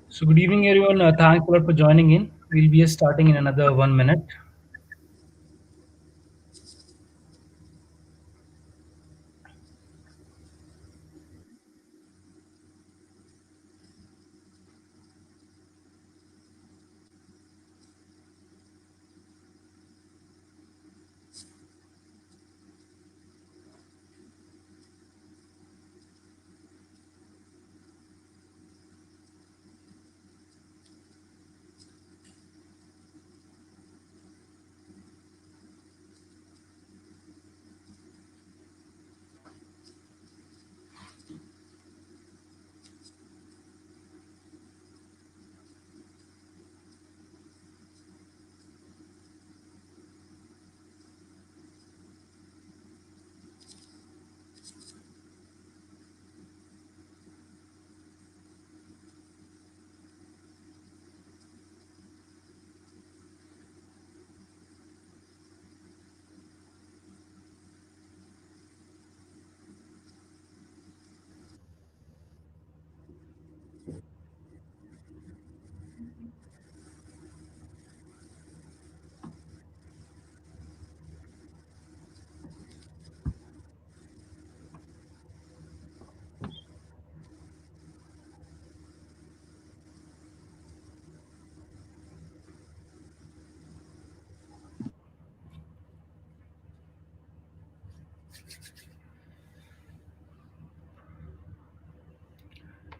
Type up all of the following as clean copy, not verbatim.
So good evening, everyone. Thanks a lot for joining in. We'll be starting in another 1 minute.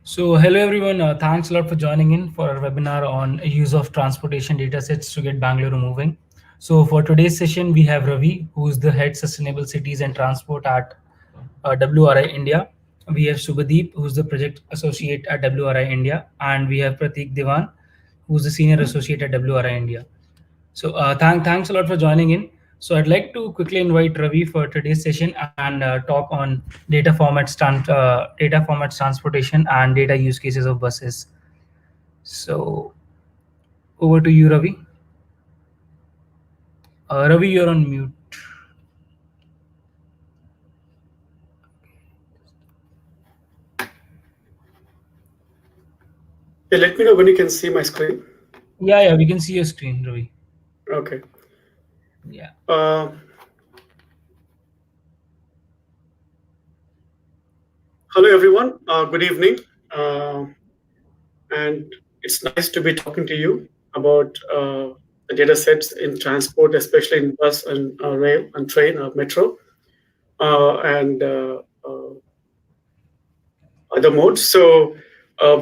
So hello, everyone. Thanks a lot for joining in for our webinar on use of transportation datasets to get Bangalore moving. So for today's session, we have Ravi, who is the head sustainable cities and transport at WRI India. We have Subhadeep, who's the project associate at WRI India, and we have Prateek Diwan, who's the senior associate at WRI India. So thanks a lot for joining in. So I'd like to quickly invite Ravi for today's session and talk on data formats transportation and data use cases of buses. So over to you, Ravi. Ravi, you're on mute. Yeah, let me know when you can see my screen. Yeah, we can see your screen, Ravi. Okay. Yeah. Hello, everyone. Good evening. And it's nice to be talking to you about the data sets in transport, especially in bus and rail and train or metro and other modes. So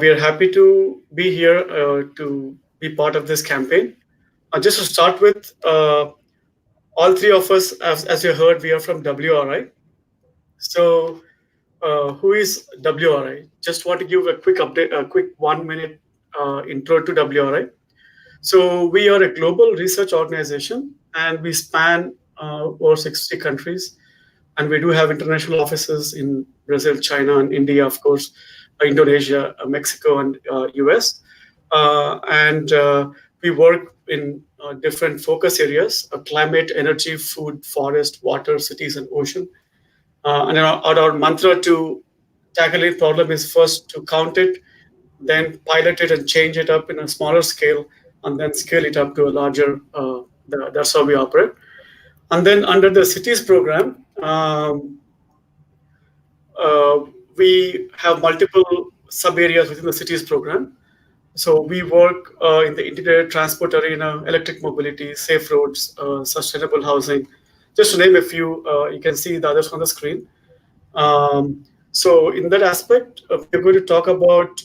we are happy to be here to be part of this campaign. Just to start with, all three of us, as you heard, we are from WRI. So who is WRI? Just want to give a quick update, a quick 1 minute intro to WRI. So we are a global research organization, and we span over 60 countries, and we do have international offices in Brazil, China, and India, of course, Indonesia, Mexico, and US. And we work in different focus areas: climate, energy, food, forest, water, cities, and ocean. And our mantra to tackle a problem is first to count it, then pilot it and change it up in a smaller scale, and then scale it up to a larger. That's how we operate. And then under the cities program, uh, we have multiple sub areas within the cities program. So we work in the integrated transport arena, electric mobility, safe roads, sustainable housing, just to name a few. You can see the others on the screen. So in that aspect, we're going to talk about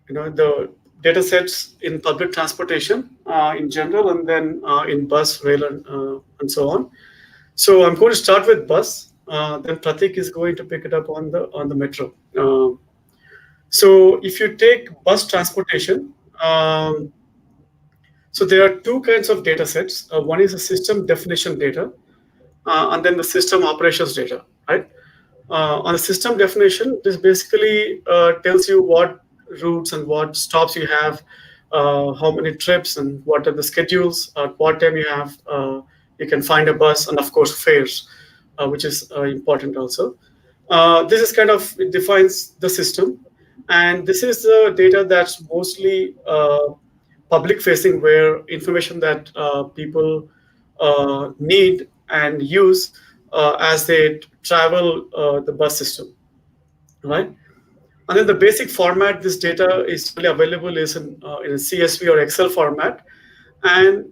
the data sets in public transportation in general, and then in bus, rail, and so on. So I'm going to start with bus. Then Pratik is going to pick it up on the metro. So if you take bus transportation, so there are two kinds of data sets. One is a system definition data, and then the system operations data, right? On the system definition, this basically tells you what routes and what stops you have, how many trips and what are the schedules, at what time you have. You can find a bus, and of course fares, which is important also. This is kind of, it defines the system. And this is the data that's mostly public facing, where information that people need and use as they travel the bus system, right? And then the basic format this data is generally available is in a CSV or Excel format. And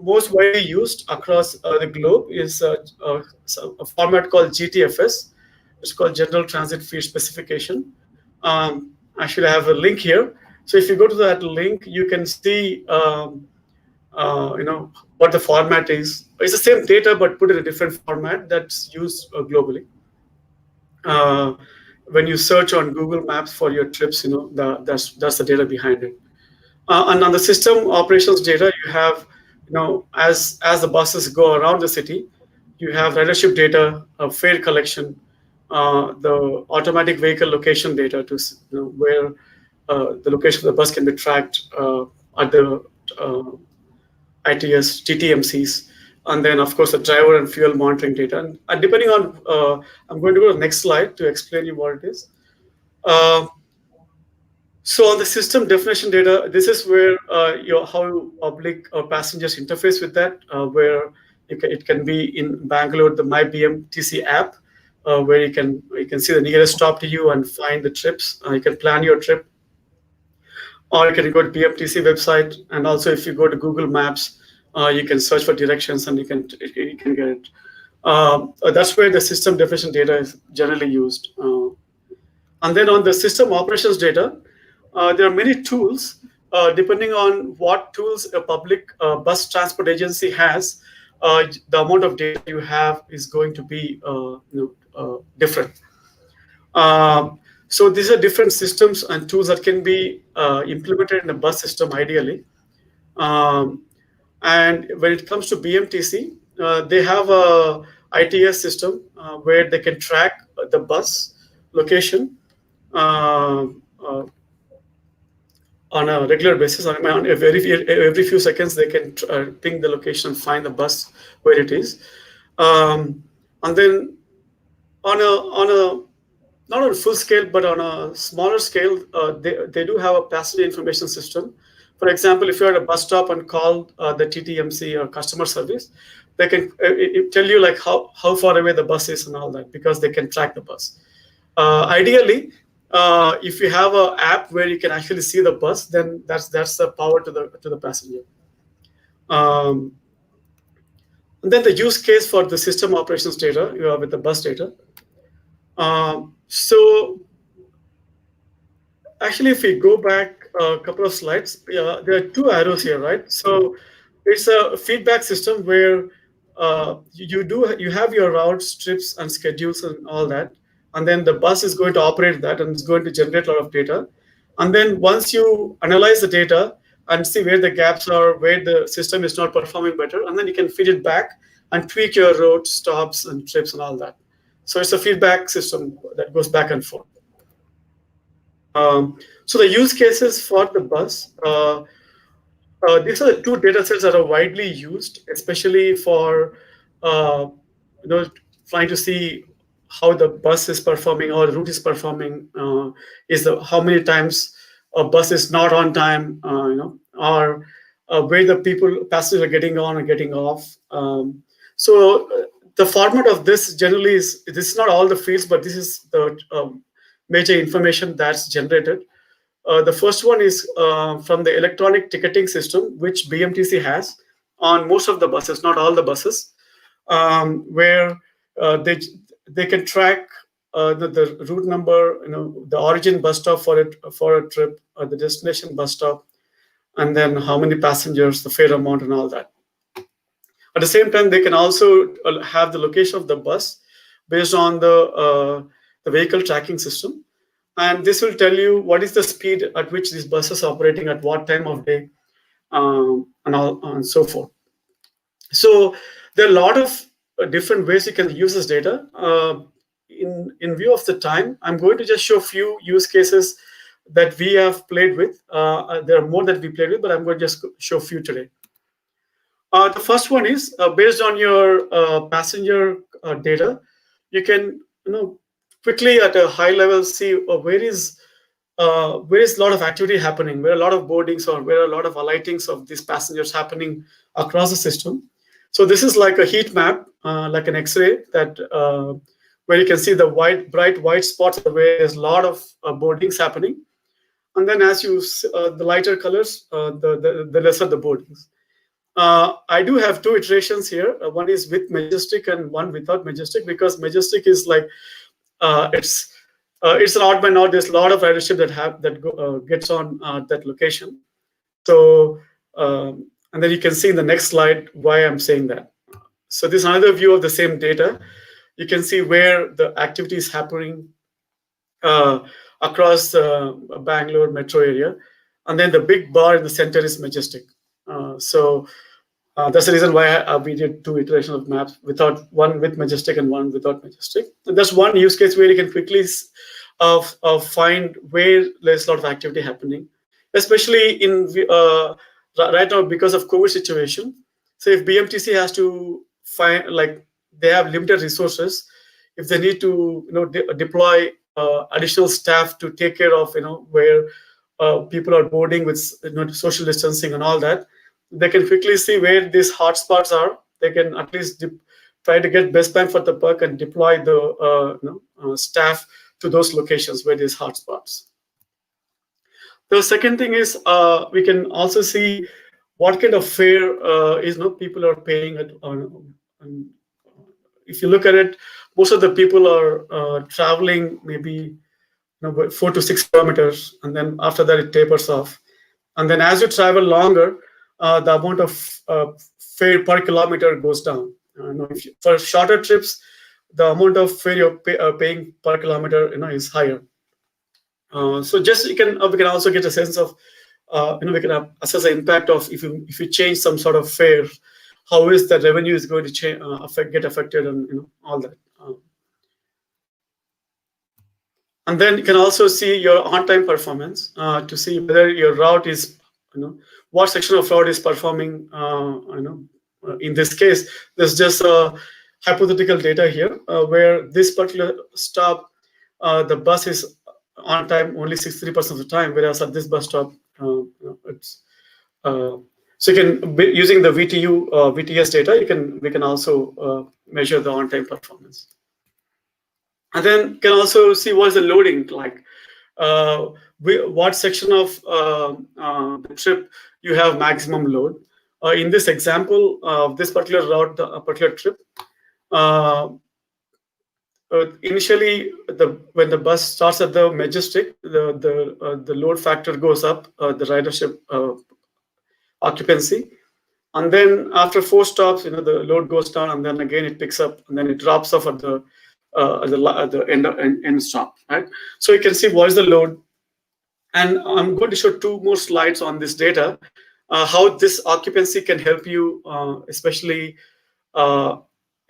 most widely used across the globe is a format called GTFS. It's called General Transit Feed Specification. Actually, I have a link here. So if you go to that link, you can see what the format is. It's the same data, but put in a different format that's used globally. Uh, when you search on Google Maps for your trips, that's the data behind it. And on the system operations data, you have, as the buses go around the city, you have ridership data, fare collection, the automatic vehicle location data to where the location of the bus can be tracked at the uh, ITS, TTMCs, and then of course the driver and fuel monitoring data. And depending on, I'm going to go to the next slide to explain you what it is. Uh, so on the system definition data, this is where how public or passengers interface with that, where it can be in Bangalore, the My BMTC app, where you can see the nearest stop to you and find the trips. You can plan your trip, or you can go to BMTC website, and also if you go to Google Maps, you can search for directions and you can get it. That's where the system definition data is generally used. And then on the system operations data, there are many tools. Depending on what tools a public bus transport agency has, the amount of data you have is going to be different. So these are different systems and tools that can be implemented in a bus system ideally. Um, and when it comes to BMTC, they have a ITS system where they can track the bus location uh, uh, on a regular basis. On every few seconds, they can ping the location and find the bus where it is. And then on a not on a full scale, but on a smaller scale, they do have a passenger information system. For example, if you're at a bus stop and call the TTMC or customer service, they can tell you like how far away the bus is and all that, because they can track the bus. Ideally, if you have an app where you can actually see the bus, then that's the power to the passenger. Um, and then the use case for the system operations data with the bus data. So actually, if we go back a couple of slides, yeah, there are two arrows here, right? So it's a feedback system where you have your routes, trips, and schedules and all that, and then the bus is going to operate that and it's going to generate a lot of data. And then once you analyze the data and see where the gaps are, where the system is not performing better, and then you can feed it back and tweak your routes, stops, and trips and all that. So it's a feedback system that goes back and forth. So the use cases for the bus, these are two data sets that are widely used, especially for uh, you know trying to see how the bus is performing or the route is performing. Is the how many times a bus is not on time, or where the passengers are getting on and getting off. So the format of this generally is, this is not all the fields, but this is the major information that's generated. The first one is from the electronic ticketing system, which BMTC has on most of the buses, not all the buses, where they can track the route number, the origin bus stop for a trip, the destination bus stop, and then how many passengers, the fare amount, and all that. At the same time, they can also have the location of the bus based on the vehicle tracking system, and this will tell you what is the speed at which this bus is operating at what time of day, and all and so forth. So there are a lot of different ways you can use this data. In view of the time, I'm going to just show a few use cases that we have played with. There are more that we played with, but I'm going to just show a few today. The first one is based on your passenger data. You can quickly at a high level see where is where is a lot of activity happening, where a lot of boardings or where a lot of alightings of these passengers happening across the system. So this is like a heat map, like an X-ray that where you can see the bright white spots are where there's a lot of boardings happening, and then as the lighter colors, the lesser the boardings. I do have two iterations here. One is with Majestic and one without Majestic, because Majestic is like uh, it's it's an odd man out. There's a lot of ridership that gets on that location. So and then you can see in the next slide why I'm saying that. So this is another view of the same data. You can see where the activity is happening uh, across the Bangalore metro area, and then the big bar in the center is Majestic. So that's the reason why we did two iterations of maps, without one with Majestic and one without Majestic. And that's one use case where you can quickly find where there's a lot of activity happening, especially in right now because of COVID situation. So if BMTC has to find, like, they have limited resources, if they need to deploy additional staff to take care of where people are boarding with social distancing and all that, they can quickly see where these hotspots are. They can at least try to get best bang for the buck and deploy the staff to those locations where these hotspots. The second thing is we can also see what kind of fare is people are paying at. If you look at it, most of the people are traveling maybe 4 to 6 kilometers, and then after that it tapers off. And then as you travel longer, the amount of fare per kilometer goes down. For shorter trips, the amount of fare you're paying per kilometer is higher. So just we can also get a sense of we can assess the impact of if you change some sort of fare, how is the revenue is going to change, get affected, and all that. And then you can also see your on-time performance to see whether your route is, what section of route is performing. In this case, there's just a hypothetical data here where this particular stop, the bus is on time only 63% of the time, whereas at this bus stop, it's so you can using the VTS data, we can also measure the on-time performance. And then you can also see what's the loading like. What section of the trip you have maximum load. In this example of this particular route, the particular trip, initially when the bus starts at the Majestic, the load factor goes up, the ridership occupancy. And then after 4 stops, the load goes down, and then again it picks up, and then it drops off at the end stop, right? So you can see what is the load, and I'm going to show two more slides on this data, how this occupancy can help you, especially in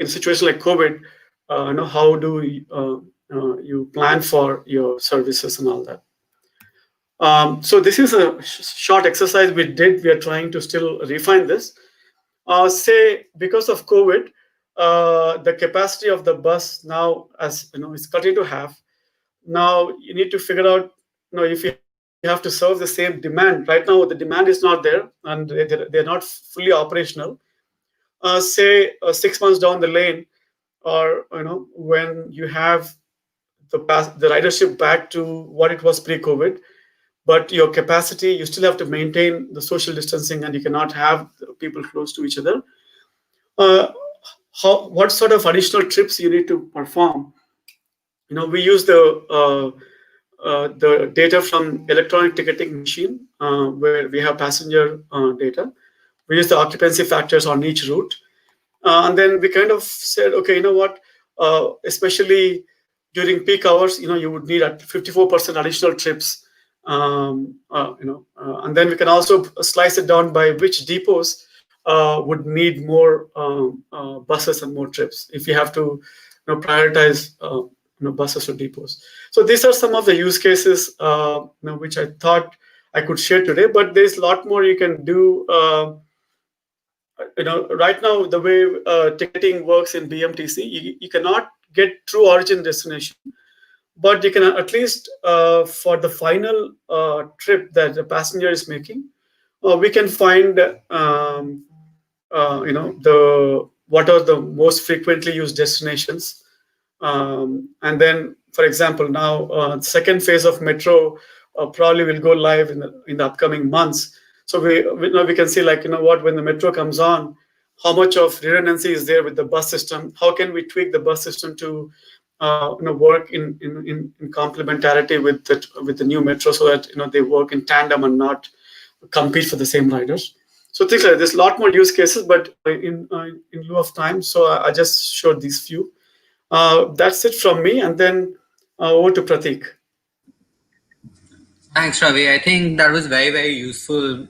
a situation like COVID. How do you plan for your services and all that. So this is a short exercise we did. We are trying to still refine this. Say because of COVID, the capacity of the bus now, as is cut into half. Now you need to figure out, if you have to serve the same demand. Right now, the demand is not there, and they're not fully operational. Say 6 months down the lane, or when you have the ridership back to what it was pre-COVID, but your capacity, you still have to maintain the social distancing, and you cannot have people close to each other. Uh, what sort of additional trips you need to perform? We use the data from electronic ticketing machine, where we have passenger data. We use the occupancy factors on each route, and then we kind of said, okay, what, especially during peak hours, you would need at 54% additional trips. And then we can also slice it down by which depots would need more buses and more trips if you have to prioritize buses or depots. So these are some of the use cases which I thought I could share today, but there's a lot more you can do. Right now, the way ticketing works in BMTC, you cannot get true origin destination, but you can at least for the final trip that the passenger is making, we can find the what are the most frequently used destinations, and then, for example, now second phase of metro probably will go live in the upcoming months. So we can see, like, what, when the metro comes on, how much of redundancy is there with the bus system? How can we tweak the bus system to work in complementarity with the new metro, so that they work in tandem and not compete for the same riders. So things like there's a lot more use cases, but in lieu of time, so I just showed these few. That's it from me, and then over to Pratik. Thanks, Ravi. I think that was very, very useful,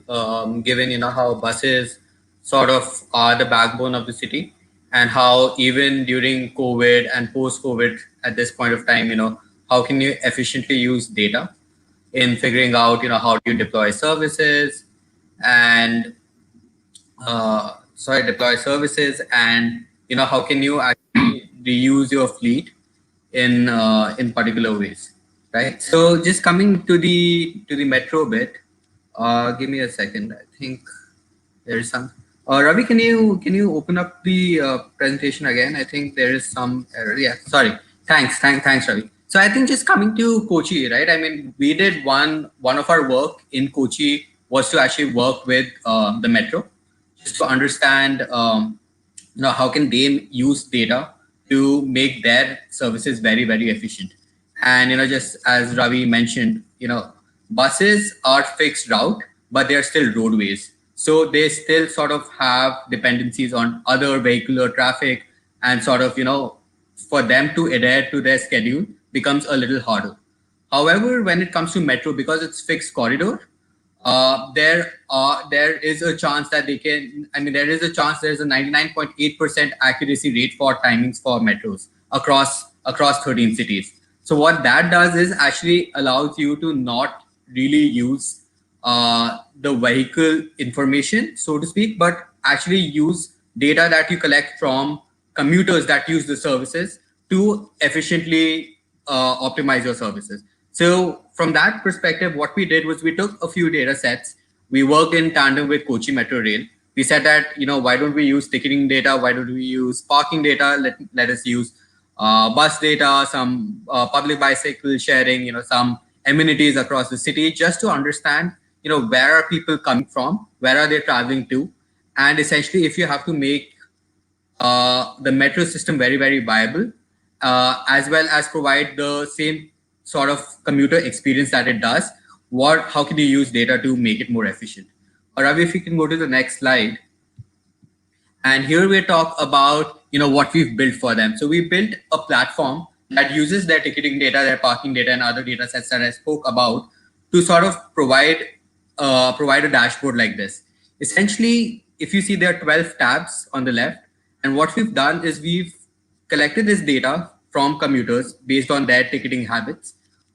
given how buses sort of are the backbone of the city, and how even during COVID and post-COVID, at this point of time, how can you efficiently use data in figuring out, how do you deploy services, and deploy services, and how can you actually reuse your fleet in particular ways, right? So just coming to the metro bit, give me a second. I think there is some. Ravi, can you open up the presentation again? I think there is some error. Yeah, sorry. Thanks, Ravi. So I think just coming to Kochi, right? I mean, we did one of our work in Kochi was to actually work with the metro, just to understand how can they use data to make their services very, very efficient. And just as Ravi mentioned, buses are fixed route, but they're still roadways, so they still sort of have dependencies on other vehicular traffic, and sort of for them to adhere to their schedule becomes a little harder. However, when it comes to metro, because it's fixed corridor, there is a chance that they can. I mean, there is a chance. There is a 99.8% accuracy rate for timings for metros across 13 cities. So what that does is actually allows you to not really use the vehicle information, so to speak, but actually use data that you collect from commuters that use the services to efficiently optimize your services. So from that perspective, what we did was we took a few data sets. We worked in tandem with Kochi Metro Rail. We said that, why don't we use ticketing data? Why don't we use parking data? Let us use bus data, some public bicycle sharing, some amenities across the city, just to understand, where are people coming from, where are they traveling to, and essentially, if you have to make the metro system very, very viable, as well as provide the same sort of commuter experience that it does, how can you use data to make it more efficient? Ravi, if you can go to the next slide. And here we talk about what we've built for them. So we built a platform that uses their ticketing data, their parking data, and other data sets that I spoke about to sort of provide a dashboard like this. Essentially, if you see, there are 12 tabs on the left, and what we've done is we've collected this data from commuters based on their ticketing habits,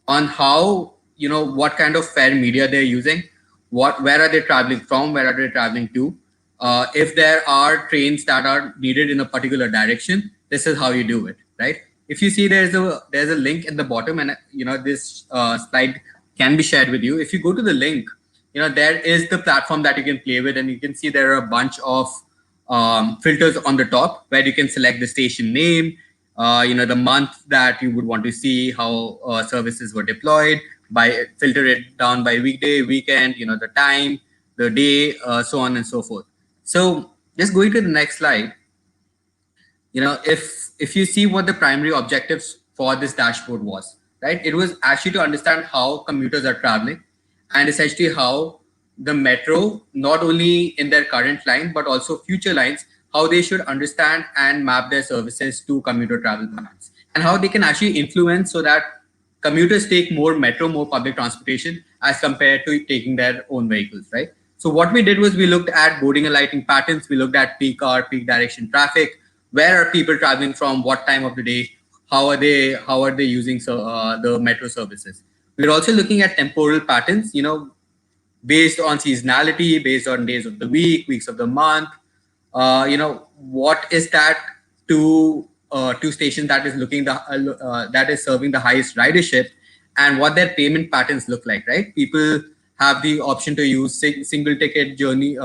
on how what kind of fare media they're using, where are they traveling from, where are they traveling to, if there are trains that are needed in a particular direction, this is how you do it, right? If you see, there's a link in the bottom, and this slide can be shared with you. If you go to the link, there is the platform that you can play with, and you can see there are a bunch of filters on the top where you can select the station name, the month that you would want to see how services were deployed, by filter it down by weekday, weekend, the time, the day, so on and so forth. So just going to the next slide, if you see what the primary objectives for this dashboard was, right? It was actually to understand how commuters are traveling, and essentially how the metro, not only in their current line, but also future lines, how they should understand and map their services to commuter travel patterns, and how they can actually influence so that commuters take more metro, more public transportation as compared to taking their own vehicles, right? So what we did was we looked at boarding and lighting patterns. We looked at peak hour, peak direction traffic. Where are people traveling from? What time of the day? How are they using the metro services? We're also looking at temporal patterns, based on seasonality, based on days of the week, weeks of the month. What is that to to stations that is that is serving the highest ridership, and what their payment patterns look like, right? People have the option to use single ticket journey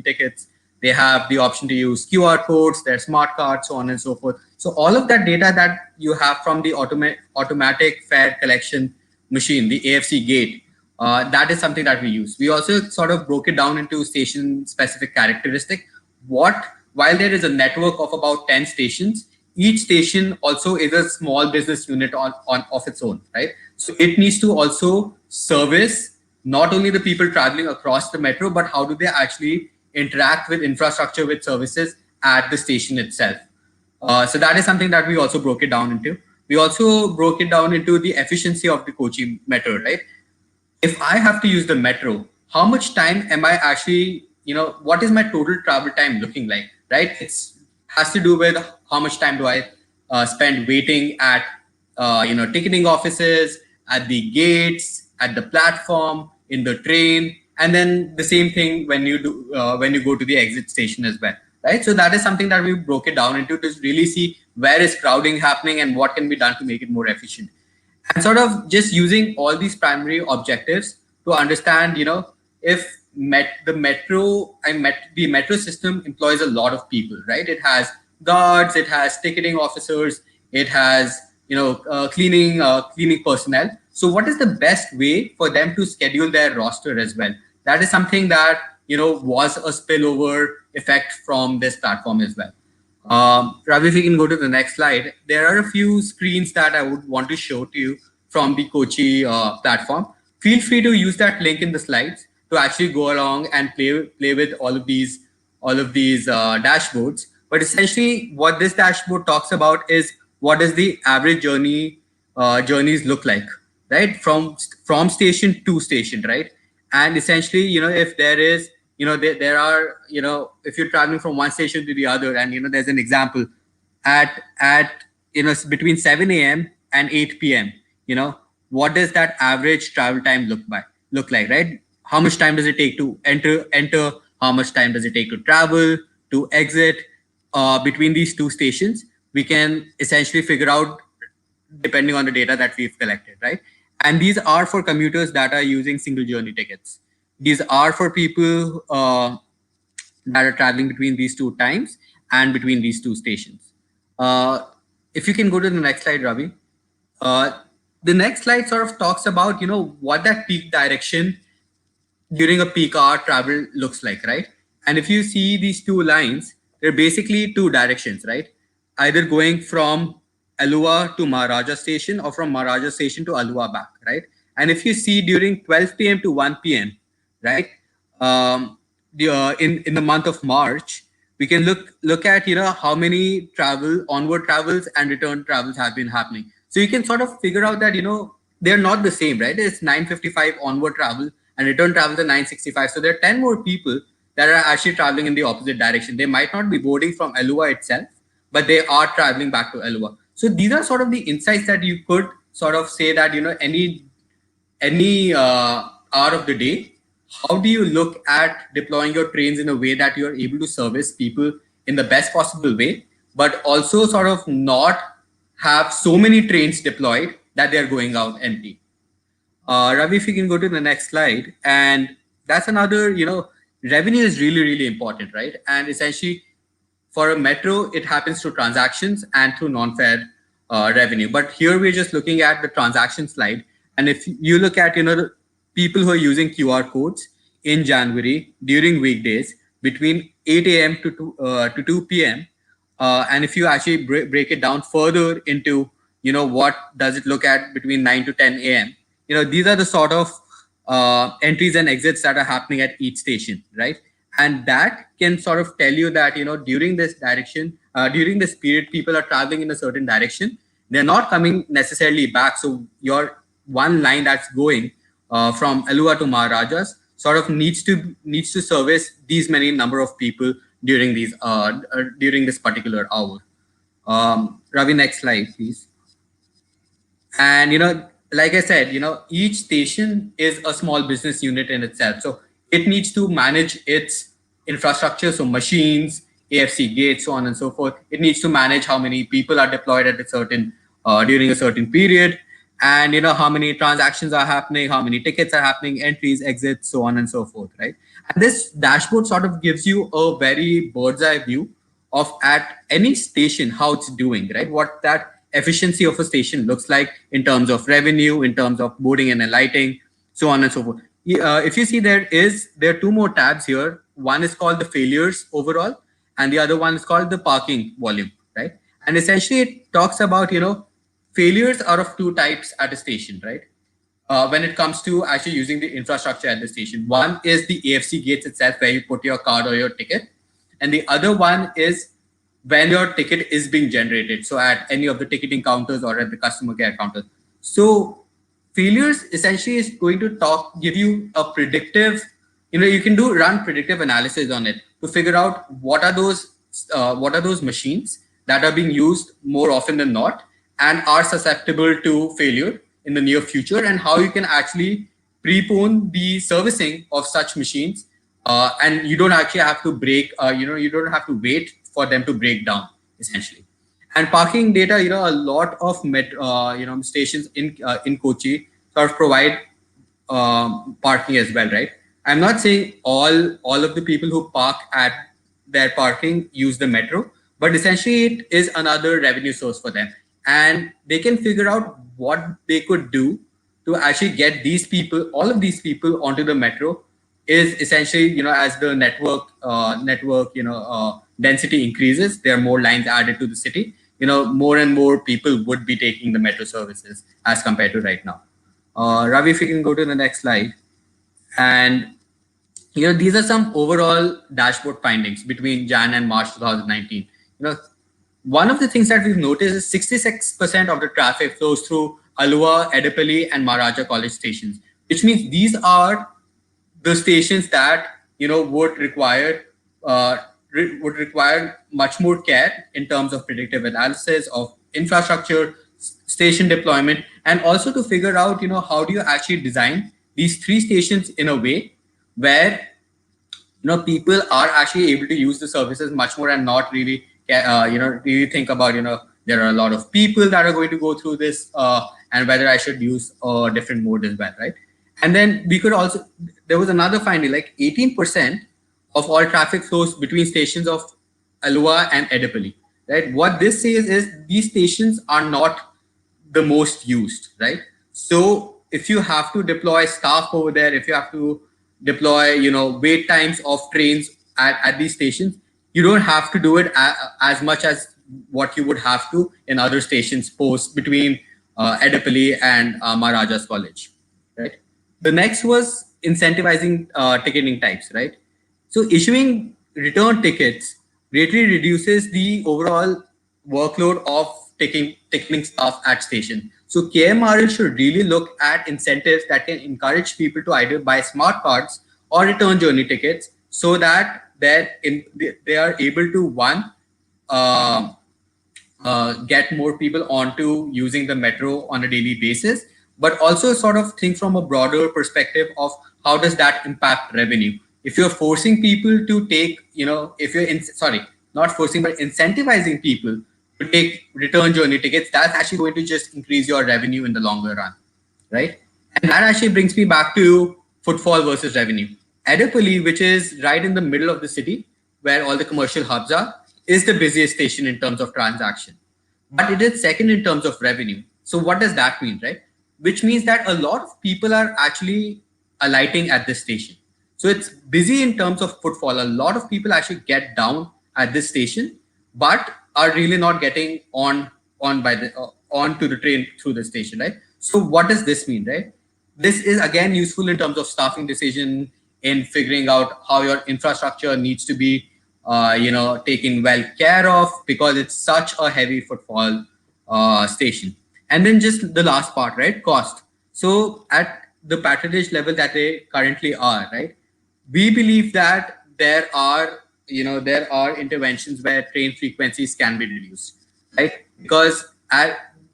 tickets. They have the option to use QR codes, their smart cards, so on and so forth. So all of that data that you have from the automatic fare collection machine, the AFC gate, that is something that we use. We also sort of broke it down into station specific characteristic. While there is a network of about 10 stations, each station also is a small business unit on of its own, right? So it needs to also service not only the people traveling across the metro, but how do they actually interact with infrastructure, with services at the station itself. So that is something that we also broke it down into. We also broke it down into the efficiency of the Kochi metro, right? If I have to use the metro, how much time am I actually, what is my total travel time looking like, right? It's has to do with how much time do I spend waiting at, ticketing offices, at the gates, at the platform, in the train, and then the same thing when you go to the exit station as well, right? So that is something that we broke it down into to really see where is crowding happening and what can be done to make it more efficient, and sort of just using all these primary objectives to understand, if the metro system employs a lot of people, right? It has guards, it has ticketing officers, it has cleaning personnel. So what is the best way for them to schedule their roster as well? That is something that was a spillover effect from this platform as well. Ravi, if you can go to the next slide, there are a few screens that I would want to show to you from the Kochi platform. Feel free to use that link in the slides to actually go along and play with all of these dashboards. But essentially, what this dashboard talks about is what does the average journeys look like, right? From station to station, right? And essentially, if there is, there are, if you're traveling from one station to the other, and there's an example at between 7 a.m. and 8 p.m. What does that average travel time look like, right? How much time does it take to enter? How much time does it take to travel, to exit? Between these two stations, we can essentially figure out depending on the data that we've collected, right? And these are for commuters that are using single journey tickets. These are for people that are traveling between these two times and between these two stations. If you can go to the next slide, Ravi. The next slide sort of talks about, what that peak direction during a peak hour travel looks like, right? And if you see these two lines, they're basically two directions, right? Either going from Alua to Maharaja station or from Maharaja station to Alua back, right? And if you see during 12 p.m. to 1 p.m., right, in the month of March, we can look at how many onward travels and return travels have been happening. So you can sort of figure out that they're not the same, right? It's 955 onward travel and return travels are 965. So there are 10 more people that are actually traveling in the opposite direction. They might not be boarding from Alua itself, but they are traveling back to Alua. So these are sort of the insights that you could sort of say that any hour of the day, how do you look at deploying your trains in a way that you're able to service people in the best possible way, but also sort of not have so many trains deployed that they're going out empty. Ravi, if you can go to the next slide. And that's another, revenue is really, really important, right? And essentially for a metro, it happens through transactions and through non-fare revenue. But here we're just looking at the transaction slide. And if you look at, the people who are using QR codes in January during weekdays between 8 a.m. to 2 p.m. And if you actually break it down further into, what does it look at between 9 to 10 a.m., these are the sort of entries and exits that are happening at each station, right? And that can sort of tell you that, during this period, people are traveling in a certain direction. They're not coming necessarily back. So your one line that's going from Alua to Maharajas sort of needs to service these many number of people during this particular hour. Ravi, next slide, please. And like I said, each station is a small business unit in itself. So it needs to manage its infrastructure, so machines, AFC gates, so on and so forth. It needs to manage how many people are deployed at a certain during a certain period, and how many transactions are happening, how many tickets are happening, entries, exits, so on and so forth, right? And this dashboard sort of gives you a very bird's eye view of at any station how it's doing, right? What that efficiency of a station looks like in terms of revenue, in terms of boarding and alighting, so on and so forth. If you see, there are two more tabs here. One is called the failures overall, and the other one is called the parking volume, right? And essentially, it talks about failures are of two types at a station, right? When it comes to actually using the infrastructure at the station. One is the AFC gates itself, where you put your card or your ticket, and the other one is when your ticket is being generated. So at any of the ticketing counters or at the customer care counter. So failures essentially is going to give you a predictive, you can run predictive analysis on it to figure out what are those machines that are being used more often than not and are susceptible to failure in the near future, and how you can actually prepone the servicing of such machines, and you don't actually have to you don't have to wait for them to break down essentially. And parking data, a lot of stations in Kochi sort of provide parking as well, right? I'm not saying all of the people who park at their parking use the metro, but essentially it is another revenue source for them, and they can figure out what they could do to actually get all of these people onto the metro. Is essentially, as the network density increases, there are more lines added to the city. More and more people would be taking the metro services as compared to right now. Ravi, if you can go to the next slide. And these are some overall dashboard findings between Jan and March 2019. One of the things that we've noticed is 66% of the traffic flows through Alua, Edapally, and Maharaja College stations, which means these are the stations that would require much more care in terms of predictive analysis of infrastructure, station deployment, and also to figure out how do you actually design these three stations in a way where people are actually able to use the services much more and not really really think about there are a lot of people that are going to go through this, and whether I should use a different mode as well, right? And then there was another finding, like 18% of all traffic flows between stations of Alua and Edapally, right? What this says is these stations are not the most used, right? So if you have to deploy staff over there, if you have to deploy, wait times of trains at these stations, you don't have to do it as much as what you would have to in other stations between Edapally and Maharaja's College, right? The next was incentivizing ticketing types, right? So issuing return tickets greatly reduces the overall workload of ticketing staff at station. So KMRL should really look at incentives that can encourage people to either buy smart cards or return journey tickets, so that they are able to get more people onto using the metro on a daily basis, but also sort of think from a broader perspective of how does that impact revenue. If you're forcing people to take, not forcing, but incentivizing people to take return journey tickets, that's actually going to just increase your revenue in the longer run, right? And that actually brings me back to footfall versus revenue. Edapally, which is right in the middle of the city, where all the commercial hubs are, is the busiest station in terms of transaction, but it is second in terms of revenue. So what does that mean, right? Which means that a lot of people are actually alighting at this station. So it's busy in terms of footfall. A lot of people actually get down at this station, but are really not getting onto the train through the station, right? So what does this mean, right? This is again useful in terms of staffing decision, in figuring out how your infrastructure needs to be taken well care of, because it's such a heavy footfall station. And then just the last part, right? Cost. So at the patronage level that they currently are, right? We believe that there are interventions where train frequencies can be reduced, right? Because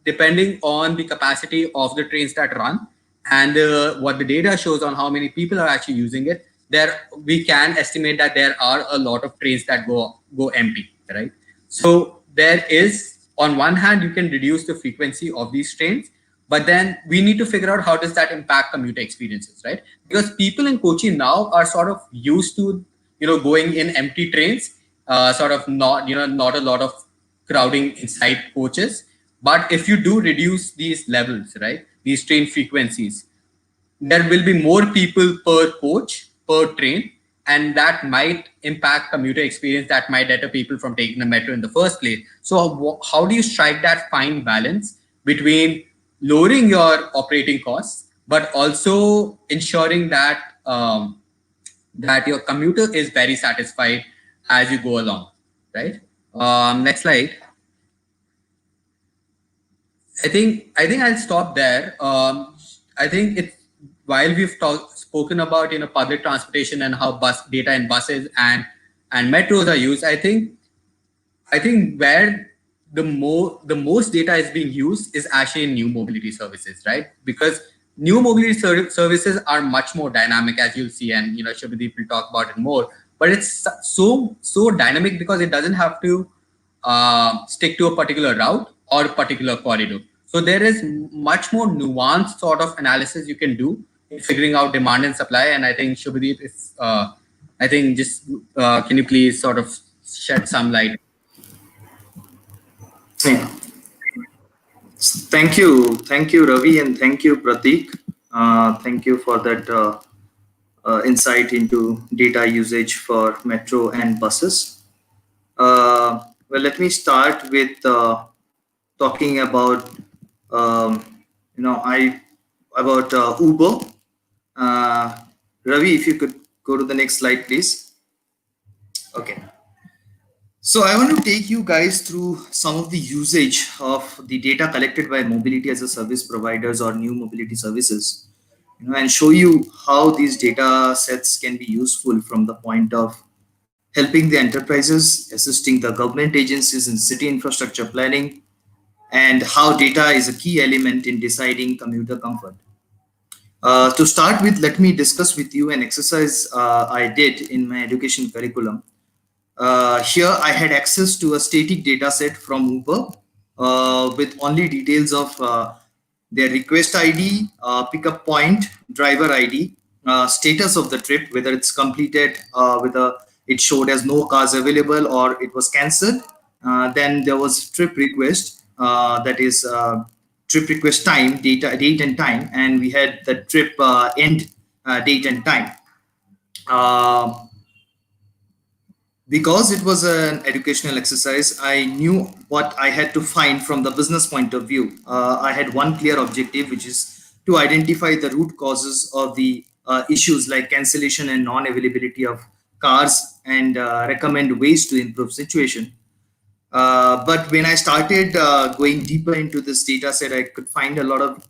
depending on the capacity of the trains that run and what the data shows on how many people are actually using it, there we can estimate that there are a lot of trains that go empty, right? So there is, on one hand, you can reduce the frequency of these trains, but then we need to figure out how does that impact commuter experiences, right? Because people in Kochi now are sort of used to, going in empty trains, sort of not a lot of crowding inside coaches. But if you do reduce these levels, right, these train frequencies, there will be more people per coach, per train, and that might impact commuter experience, that might deter people from taking the metro in the first place. So how do you strike that fine balance between lowering your operating costs but also ensuring that that your commuter is very satisfied as you go along, right? Next slide. I think I'll stop there. I think it's, while we've spoken about public transportation and how bus data in buses and metros are used. I think where the most data is being used is actually in new mobility services, right? Because new mobility services are much more dynamic, as you'll see, and Shubhadeep will talk about it more. But it's so dynamic because it doesn't have to stick to a particular route or a particular corridor. So there is much more nuanced sort of analysis you can do in figuring out demand and supply. And I think Shubhadeep is, I think just can you please sort of shed some light? Yeah. Thank you, Ravi, and thank you, Pratik. Thank you for that insight into data usage for metro and buses. Well, let me start with talking about um, I about Uber. Uh, Ravi, if you could go to the next slide, please. Okay. So I want to take you guys through some of the usage of the data collected by mobility as a service providers or new mobility services, and show you how these data sets can be useful from the point of helping the enterprises, assisting the government agencies in city infrastructure planning, and how data is a key element in deciding commuter comfort. To start with, let me discuss with you an exercise I did in my education curriculum. Here I had access to a static data set from Uber with only details of their request ID, pickup point, driver ID, status of the trip, whether it's completed, whether it showed as no cars available or it was cancelled. Then there was trip request, that is trip request time, date and time, and we had the trip end date and time. Uh, because it was an educational exercise, I knew what I had to find from the business point of view. I had one clear objective, which is to identify the root causes of the issues like cancellation and non-availability of cars, and recommend ways to improve situation. But when I started going deeper into this data set, I could find a lot of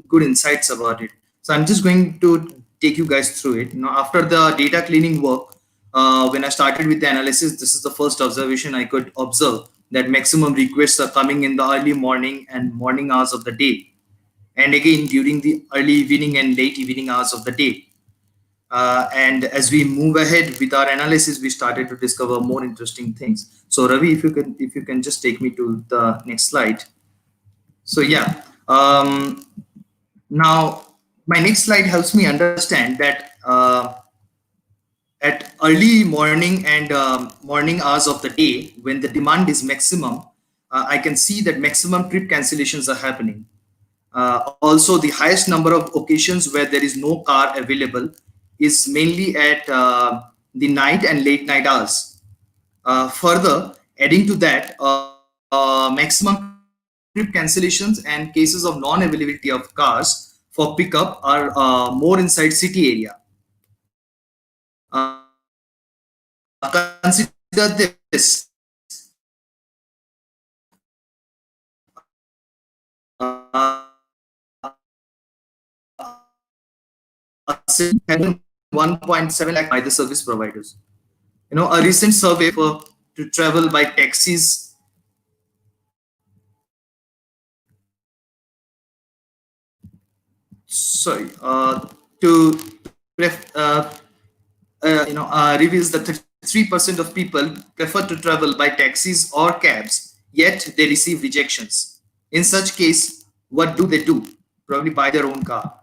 good insights about it. So I'm just going to take you guys through it. After the data cleaning work, when I started with the analysis, this is the first observation I could observe, that maximum requests are coming in the early morning and morning hours of the day, and again during the early evening and late evening hours of the day. And as we move ahead with our analysis, we started to discover more interesting things. So Ravi, if you can just take me to the next slide. So yeah, now my next slide helps me understand that at early morning and morning hours of the day, when the demand is maximum, I can see that maximum trip cancellations are happening. Also, the highest number of occasions where there is no car available is mainly at the night and late night hours. Further, adding to that, maximum trip cancellations and cases of non-availability of cars for pickup are more inside city area. Consider this. A city having 1.7 lakh by the service providers. A recent survey to travel by taxis. Sorry, to reveals that 33% of people prefer to travel by taxis or cabs, yet they receive rejections. In such case, what do they do? Probably buy their own car.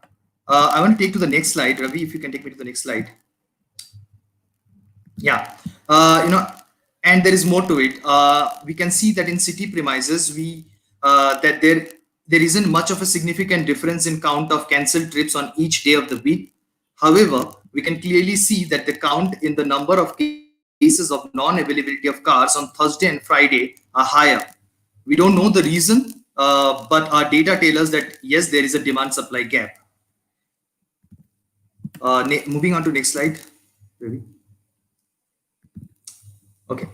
I want to take to the next slide. Ravi, if you can take me to the next slide. Yeah, and there is more to it. We can see that in city premises, that there isn't much of a significant difference in count of cancelled trips on each day of the week. However, we can clearly see that the count in the number of cases of non-availability of cars on Thursday and Friday are higher. We don't know the reason, but our data tell us that yes, there is a demand-supply gap. Moving on to next slide. Maybe. Okay.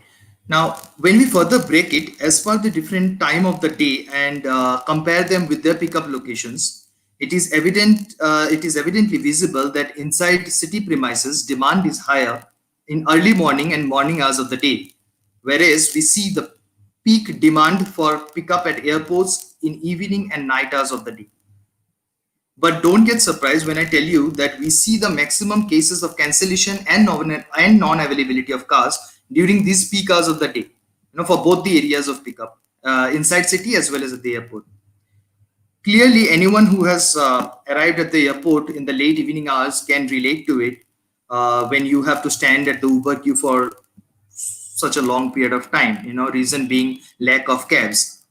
Now, when we further break it as per the different time of the day and compare them with their pickup locations, it is evidently visible that inside city premises, demand is higher in early morning and morning hours of the day, whereas we see the peak demand for pickup at airports in evening and night hours of the day. But don't get surprised when I tell you that we see the maximum cases of cancellation and non-availability of cars during these peak hours of the day, for both the areas of pickup, inside city as well as at the airport. Clearly, anyone who has arrived at the airport in the late evening hours can relate to it when you have to stand at the Uber queue for such a long period of time, reason being lack of cabs.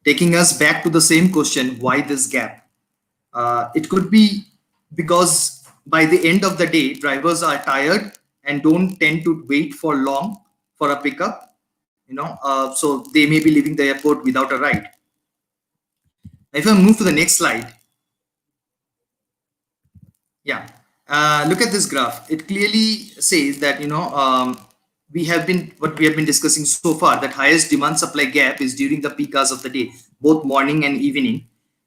Taking us back to the same question, why this gap? It could be because by the end of the day, drivers are tired and don't tend to wait for long for a pickup, so they may be leaving the airport without a ride. If I move to the next slide, yeah, look at this graph. It clearly says that what we have been discussing so far, that highest demand supply gap is during the peak hours of the day, both morning and evening,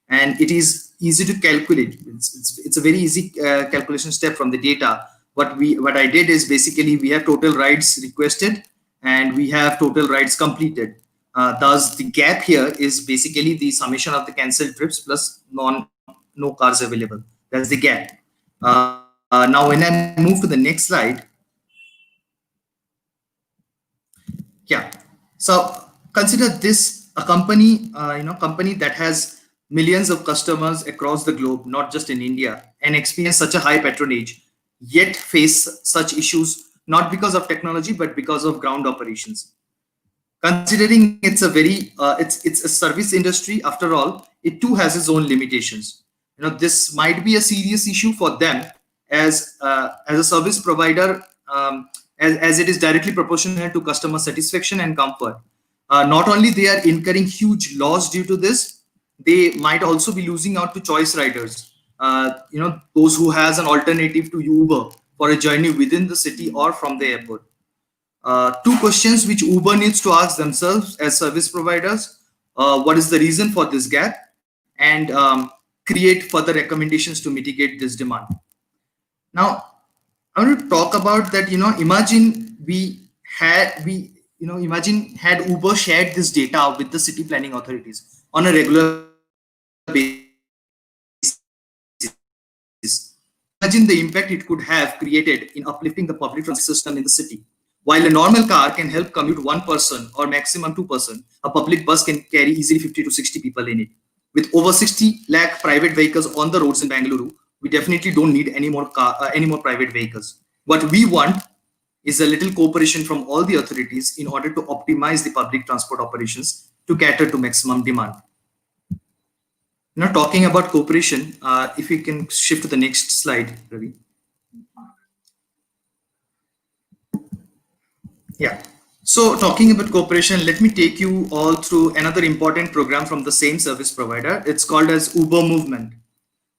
and it is easy to calculate. It's a very easy calculation step from the data. What I did is basically we have total rides requested and we have total rides completed. Thus, the gap here is basically the summation of the cancelled trips plus no cars available. That's the gap. Now, when I move to the next slide, yeah. So consider this a company, company that has millions of customers across the globe, not just in India, and experience such a high patronage, yet face such issues not because of technology but because of ground operations. Considering it's a very it's a service industry after all, it too has its own limitations. This might be a serious issue for them as a service provider, as it is directly proportional to customer satisfaction and comfort. Not only they are incurring huge loss due to this, they might also be losing out to choice riders. Those who has an alternative to Uber for a journey within the city or from the airport. Two questions which Uber needs to ask themselves as service providers: what is the reason for this gap, and create further recommendations to mitigate this demand. Now, I want to talk about that. Imagine imagine had Uber shared this data with the city planning authorities on a regular basis. Imagine the impact it could have created in uplifting the public transit system in the city. While a normal car can help commute one person or maximum 2%, a public bus can carry easily 50 to 60 people in it. With over 60 lakh private vehicles on the roads in Bengaluru, we definitely don't need any more private vehicles. What we want is a little cooperation from all the authorities in order to optimize the public transport operations to cater to maximum demand. Talking about cooperation, if we can shift to the next slide, Ravi. Yeah. So talking about cooperation, let me take you all through another important program from the same service provider. It's called as Uber Movement,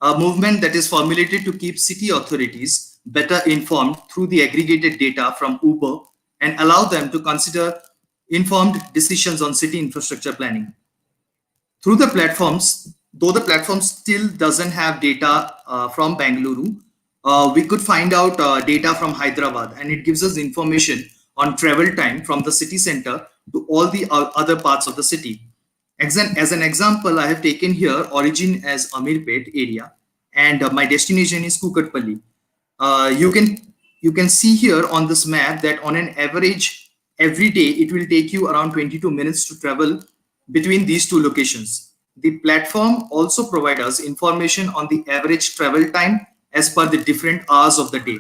a movement that is formulated to keep city authorities better informed through the aggregated data from Uber and allow them to consider informed decisions on city infrastructure planning. Through the platforms, though the platform still doesn't have data from Bengaluru, we could find out data from Hyderabad, and it gives us information on travel time from the city center to all the other parts of the city. As an example, I have taken here origin as Amirpet area and my destination is Kukatpalli. You can you can see here on this map that on an average, every day, it will take you around 22 minutes to travel between these two locations. The platform also provides us information on the average travel time as per the different hours of the day.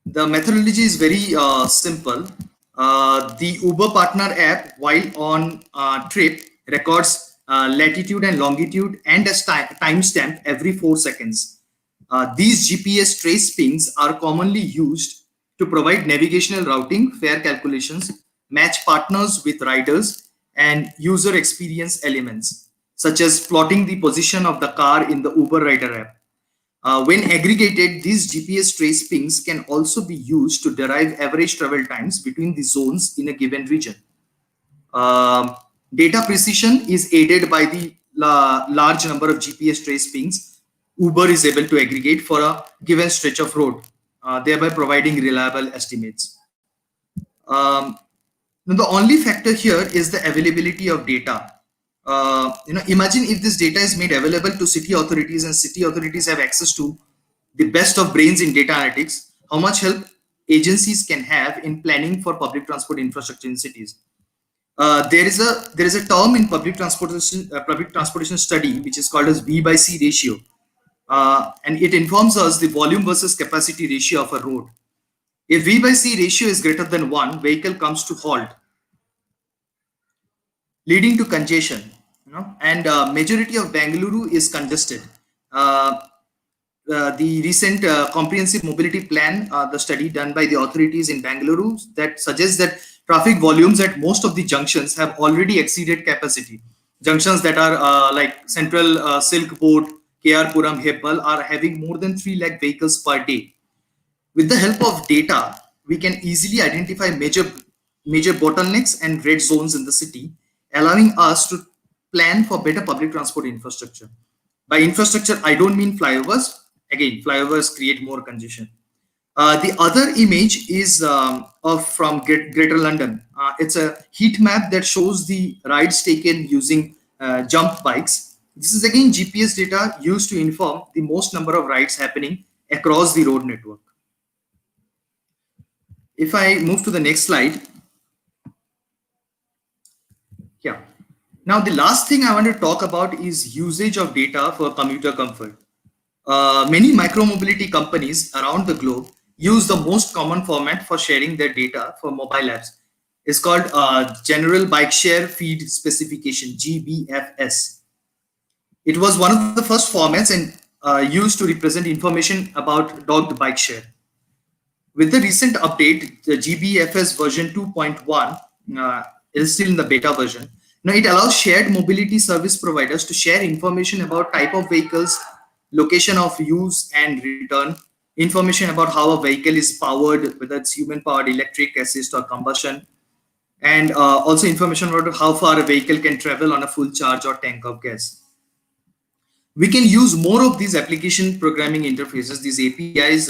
The methodology is very simple. The Uber Partner app, while on trip, records latitude and longitude and a timestamp every 4 seconds. These GPS trace pings are commonly used to provide navigational routing, fare calculations, match partners with riders, and user experience elements, such as plotting the position of the car in the Uber Rider app. When aggregated, these GPS trace pings can also be used to derive average travel times between the zones in a given region. Um, Data precision is aided by the large number of GPS trace pings Uber is able to aggregate for a given stretch of road, thereby providing reliable estimates. Um, Now, the only factor here is the availability of data. Imagine if this data is made available to city authorities and city authorities have access to the best of brains in data analytics, how much help agencies can have in planning for public transport infrastructure in cities. There is a term in public transportation study which is called as V by C ratio, and it informs us the volume versus capacity ratio of a road. If V by C ratio is greater than 1, vehicle comes to halt, leading to congestion. And majority of Bengaluru is congested. The recent comprehensive mobility plan, the study done by the authorities in Bengaluru, that suggests that traffic volumes at most of the junctions have already exceeded capacity. Junctions that are like Central Silk Board, KR Puram, Hebbal are having more than 3 lakh vehicles per day. With the help of data, we can easily identify major bottlenecks and red zones in the city, allowing us to plan for better public transport infrastructure. By infrastructure, I don't mean flyovers. Again, flyovers create more congestion. The other image is from Greater London. It's a heat map that shows the rides taken using jump bikes. This is again GPS data used to inform the most number of rides happening across the road network. If I move to the next slide. Yeah. Now, the last thing I want to talk about is usage of data for commuter comfort. Many micromobility companies around the globe use the most common format for sharing their data for mobile apps. It's called General Bike Share Feed Specification, GBFS. It was one of the first formats and used to represent information about dogged bike share. With the recent update, the GBFS version 2.1 is still in the beta version. Now, it allows shared mobility service providers to share information about type of vehicles, location of use and return, information about how a vehicle is powered, whether it's human powered, electric, assist, or combustion, and also information about how far a vehicle can travel on a full charge or tank of gas. We can use more of these application programming interfaces, these APIs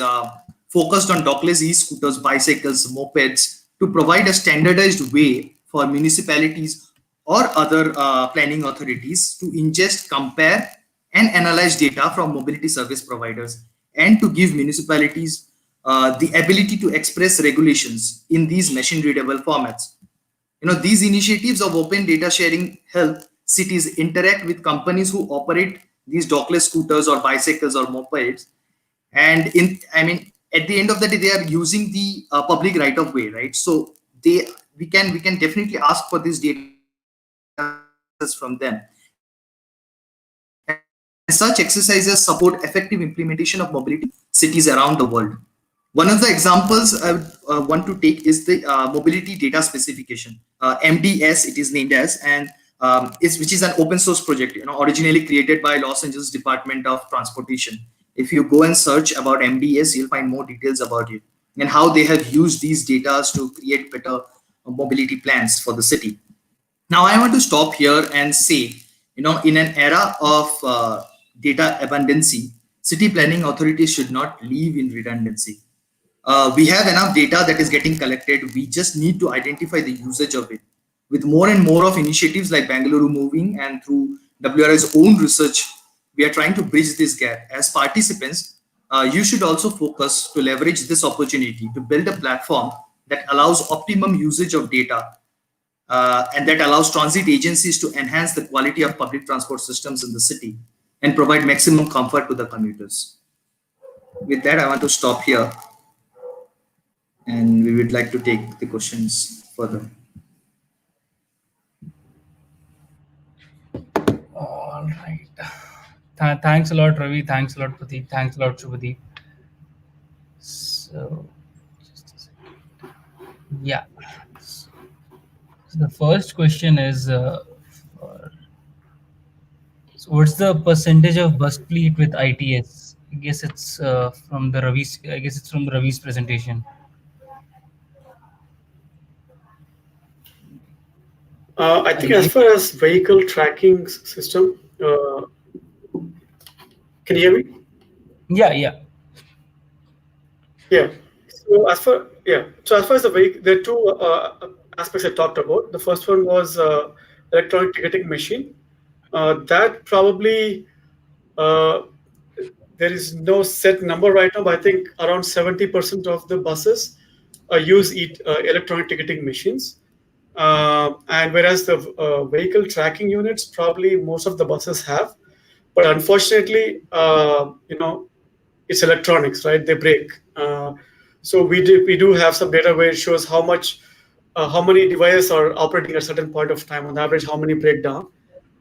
focused on dockless e-scooters, bicycles, mopeds, to provide a standardized way for municipalities or other planning authorities to ingest, compare, and analyze data from mobility service providers, and to give municipalities the ability to express regulations in these machine-readable formats. These initiatives of open data sharing help cities interact with companies who operate these dockless scooters or bicycles or mopeds, and at the end of the day, they are using the public right of way, right? So we can definitely ask for this data from them. And such exercises support effective implementation of mobility cities around the world. One of the examples I would want to take is the mobility data specification, MDS. It is named as, and which is an open source project, originally created by Los Angeles Department of Transportation. If you go and search about MDS, you'll find more details about it and how they have used these data to create better mobility plans for the city. Now, I want to stop here and say, in an era of data abundancy, city planning authorities should not live in redundancy. We have enough data that is getting collected. We just need to identify the usage of it. With more and more of initiatives like BengaluruMoving and through WRI's own research, we are trying to bridge this gap. As participants, you should also focus to leverage this opportunity to build a platform that allows optimum usage of data and that allows transit agencies to enhance the quality of public transport systems in the city and provide maximum comfort to the commuters. With that, I want to stop here and we would like to take the questions further. All right. Thanks a lot, Ravi. Thanks a lot, Prateek. Thanks a lot, Shubhadeep. So, just a second. Yeah. So the first question is, for, so what's the percentage of bus fleet with ITS? I guess it's from the Ravi's. I guess it's from the Ravi's presentation. I I think as believe. far as vehicle tracking system, can you hear me? Yeah, yeah. Yeah. So as far as the vehicle, there are two aspects I talked about. The first one was electronic ticketing machine. That probably uh, there is no set number right now, but I think around 70% of the buses use electronic ticketing machines. And whereas the vehicle tracking units, probably most of the buses have, but unfortunately, it's electronics, right? They break. So we do have some data where it shows how many devices are operating at a certain point of time. On average, how many break down.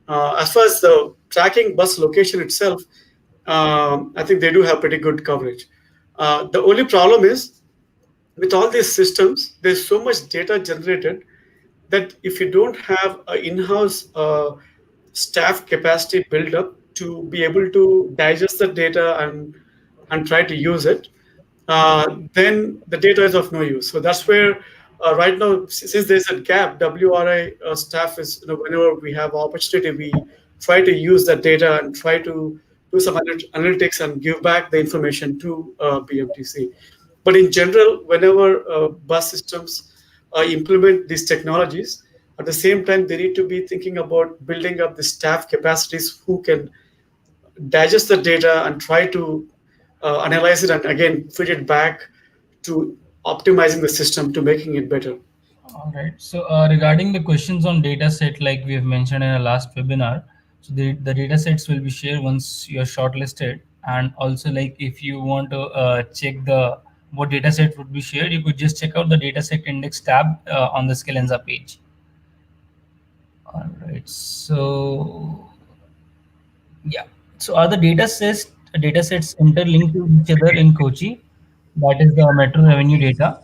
As far as the tracking bus location itself, I think they do have pretty good coverage. The only problem is with all these systems, there's so much data generated that if you don't have an in-house staff capacity built up to be able to digest the data and try to use it, then the data is of no use. So that's where right now, since there's a gap, WRI staff is, whenever we have opportunity, we try to use that data and try to do some analytics and give back the information to BMTC. But in general, whenever bus systems implement these technologies, at the same time, they need to be thinking about building up the staff capacities who can digest the data and try to analyze it and again feed it back to optimizing the system to making it better. All right. So regarding the questions on data set, like we have mentioned in our last webinar, so the data sets will be shared once you're shortlisted. And also, like if you want to check the what data set would be shared, you could just check out the data set index tab on the Scalenza page. All right. So yeah. So are the data sets interlinked to each other in Kochi? That is the metro revenue data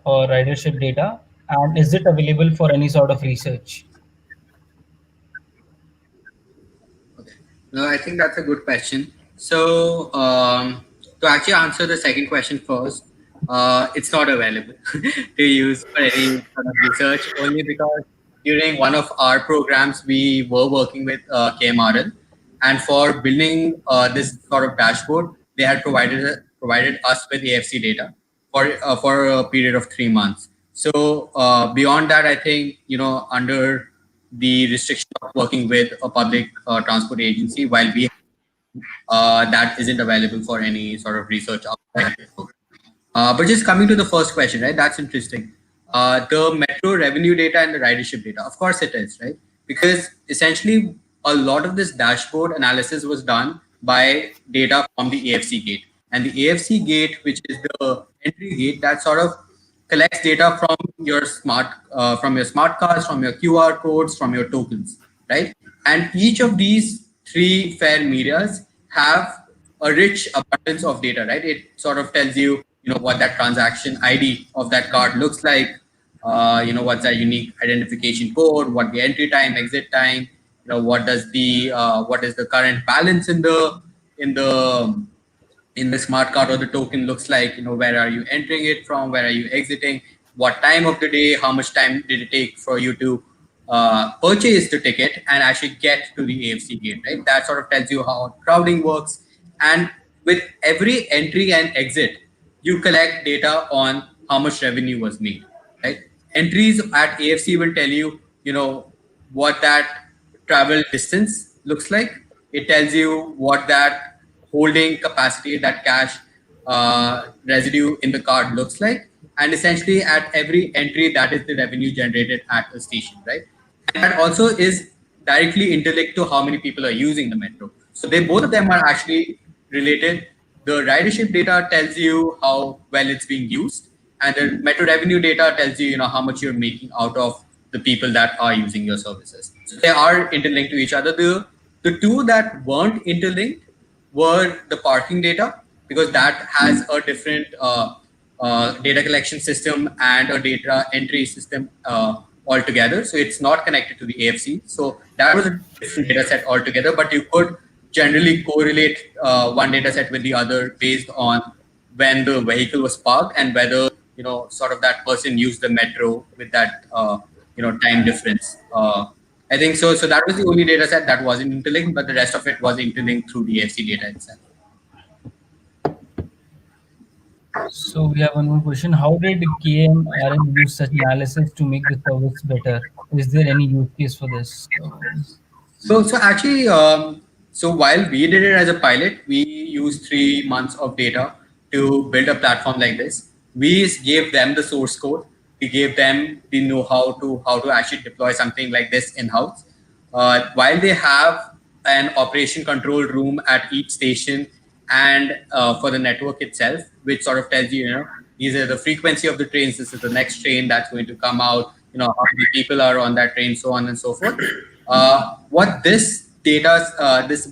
or ridership data, and is it available for any sort of research? Okay. No, I think that's a good question. So, to actually answer the second question first, it's not available to use for any sort of research, only because during one of our programs, we were working with KMRL, and for building this sort of dashboard, they had provided us with AFC data for a period of 3 months. So beyond that, I think under the restriction of working with a public transport agency, while we that isn't available for any sort of research outside the program. But just coming to the first question, right? That's interesting. The metro revenue data and the ridership data, of course it is, right? Because essentially a lot of this dashboard analysis was done by data from the AFC gate. And the AFC gate, which is the entry gate, that sort of collects data from your smart cards, from your QR codes, from your tokens, right? And each of these three fare medias have a rich abundance of data, right? It sort of tells you, what that transaction ID of that card looks like, what's that unique identification code, what the entry time, exit time, what is the current balance in the smart card or the token looks like. Where are you entering it from, where are you exiting, what time of the day, how much time did it take for you to purchase the ticket and actually get to the AFC gate, right? That sort of tells you how crowding works. And with every entry and exit, you collect data on how much revenue was made, right? Entries at AFC will tell you, what that travel distance looks like. It tells you what that holding capacity, that cash residue in the card looks like. And essentially at every entry, that is the revenue generated at the station, right? And that also is directly interlinked to how many people are using the metro. So they both of them are actually related. The ridership data tells you how well it's being used, and the metro revenue data tells you, how much you're making out of the people that are using your services. So they are interlinked to each other. The two that weren't interlinked were the parking data, because that has a different data collection system and a data entry system altogether. So it's not connected to the AFC. So that was a different data set altogether, but you could generally correlate one data set with the other based on when the vehicle was parked and whether, sort of that person used the metro with that, time difference. I think so. So that was the only data set that wasn't interlinked, but the rest of it was interlinked through the AFC data itself. So we have one more question. How did KMRM use such analysis to make the service better? Is there any use case for this? So actually, so while we did it as a pilot, we used 3 months of data to build a platform like this. We gave them the source code. We gave them the know-how to how to actually deploy something like this in-house. While they have an operation control room at each station and for the network itself, which sort of tells you, these are the frequency of the trains. This is the next train that's going to come out. How many people are on that train, so on and so forth. What this data, this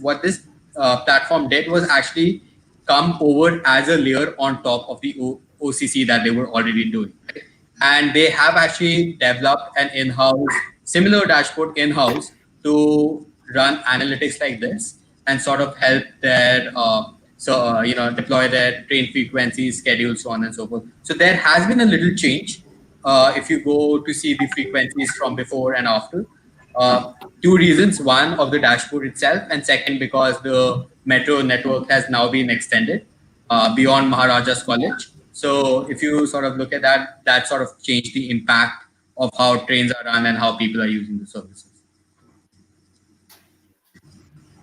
platform did was actually come over as a layer on top of the OCC that they were already doing. Right? And they have actually developed an in-house similar dashboard in-house to run analytics like this and sort of help their deploy their train frequencies, schedules, so on and so forth. So there has been a little change if you go to see the frequencies from before and after. Two reasons: one, of the dashboard itself, and second, because the metro network has now been extended beyond Maharaja's College. So if you sort of look at that, that sort of changed the impact of how trains are run and how people are using the services.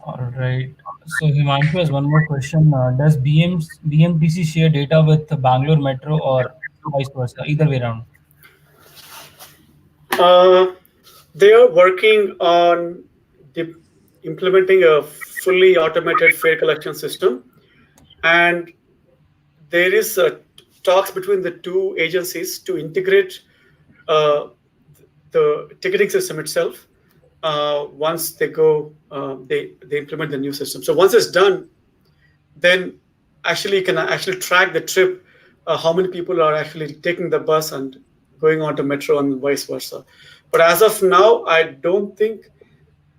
All right. So Himanshu has one more question. Does BMTC share data with the Bangalore Metro or vice versa? Either way around. Uh, they are working on implementing a fully automated fare collection system, and there is talks between the two agencies to integrate uh, the ticketing system itself. Once they go, they implement the new system. So once it's done, then actually you can actually track the trip, how many people are actually taking the bus and going on to metro and vice versa. But as of now, I don't think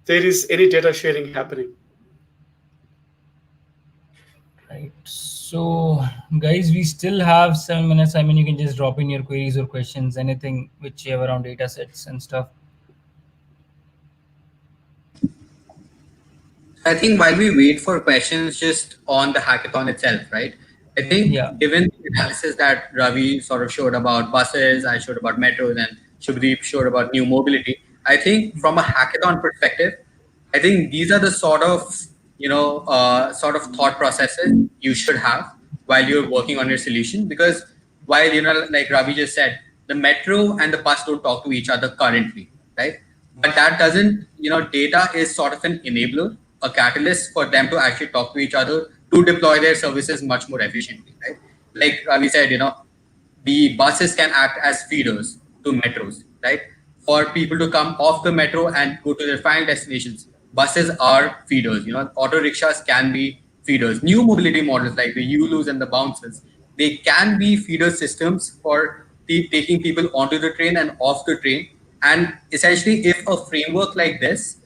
there is any data sharing happening. Right. So, guys, we still have 7 minutes. I mean, you can just drop in your queries or questions, anything which you have around data sets and stuff. I think while we wait for questions just on the hackathon itself, right? I think given the analysis that Ravi sort of showed about buses, I showed about metros, and Shubdeep showed about new mobility, I think from a hackathon perspective, I think these are the sort of sort of thought processes you should have while you're working on your solution. Because while like Ravi just said, the metro and the bus don't talk to each other currently, right? But that doesn't, data is sort of an enabler, a catalyst for them to actually talk to each other to deploy their services much more efficiently, right? Like Ravi said, the buses can act as feeders to metros, right? For people to come off the metro and go to their final destinations, buses are feeders. Auto rickshaws can be feeders. New mobility models like the Ulus and the Bounces, they can be feeder systems for taking people onto the train and off the train. And essentially, if a framework like this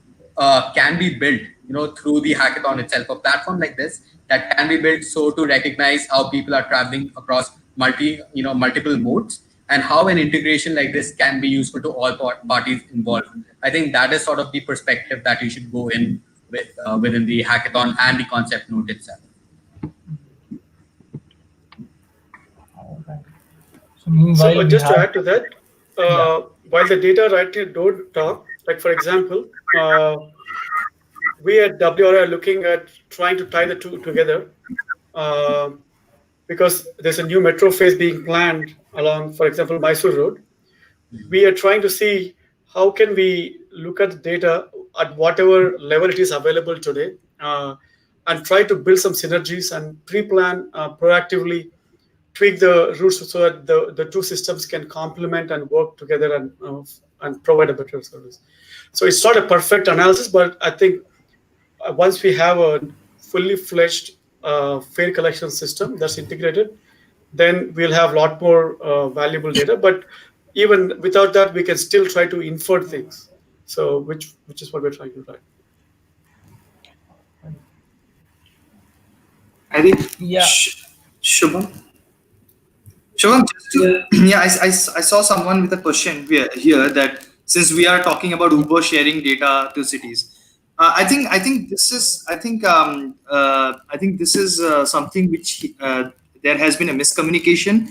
can be built, through the hackathon itself, a platform like this that can be built so to recognize how people are traveling across multiple modes and how an integration like this can be useful to all parties involved. I think that is sort of the perspective that you should go in with within the hackathon and the concept note itself. All right. So meanwhile, So just to add to that, while the data right here don't talk, like for example, we at WRI are looking at trying to tie the two together, uh, because there's a new metro phase being planned along, for example, Mysore Road. We are trying to see how can we look at the data at whatever level it is available today, and try to build some synergies and pre-plan proactively, tweak the routes so that the two systems can complement and work together and provide a better service. So it's not a perfect analysis, but I think once we have a fully fledged fare collection system that's integrated, then we'll have a lot more valuable data. But even without that, we can still try to infer things. So which is what we're trying to do. I think Yeah. Shubham. Shubham, just to, yeah, I saw someone with a question here that since we are talking about Uber sharing data to cities, I think this is something which there has been a miscommunication